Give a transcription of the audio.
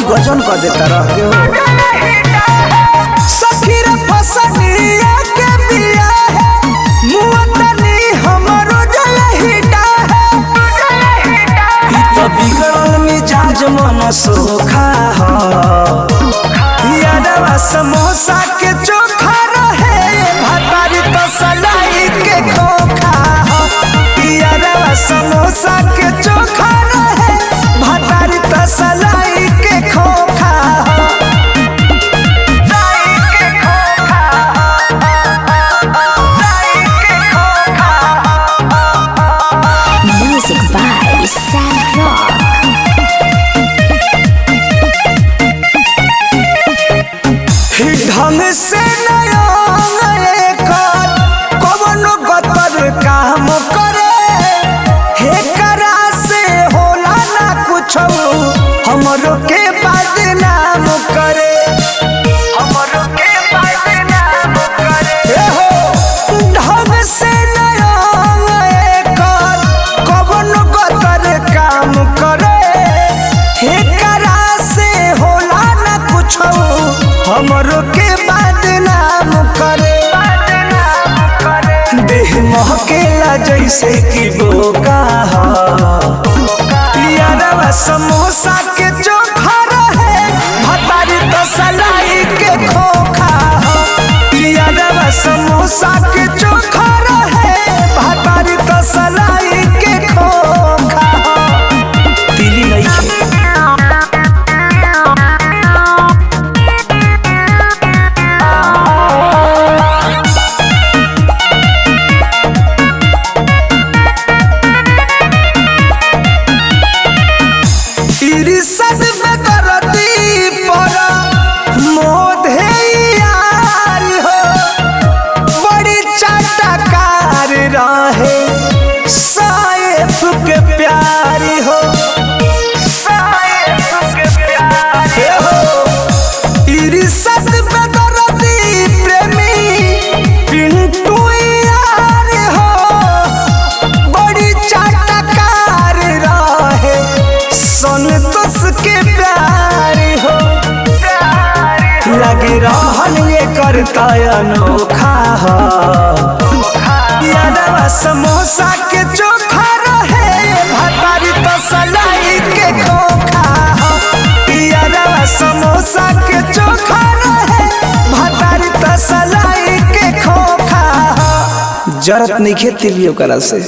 गजन कर देता रह के हो सखीर फसनिया के बिया है मुअतनी हमरो जलहिटा है ई तो बिगड़ल मिजाज मन सोखा हो यादवा समोसा के चोखा रहे भतारी तो सलाई के खोखा हो यादवा समोसा के चोखा रहे भतारी तो सलाई के खोखा हो Music by Sad Rock. ढंग से कवनो गतर काम करे हे करा से होला ना कुछ हमरो के बदनाम करे हमरो के बदनाम करे हो ढंग से कवनो गतर काम करे हे करा से होला ना कुछ हमरो के बदनाम करे देह महकेला जैसे कि बोका यारवा समोसा के चोखा रहे भतारी तो सलाई के खोखा यारवा समोसा के चोखा रहे भतारी तो सलाई के खोखा पीली नहीं खे इरिसद में करती पर मोधे यार हो बड़ी चटकार रहे साइफ के प्यारी हो साइफ के प्यारी हो इरिसद में करती प्रेमी पिंटू यार हो बड़ी चटकार रहे संतोष के प्यारी हो लगे रहन ये करता अनोखा हो यादवा समोसा के चोखा रहे भतारी तो सलाई के खोखा हो यादवा समोसा के चोखा रहे भतारी तो सलाई के खोखा हो जरत नहीं खेती लियो करा से।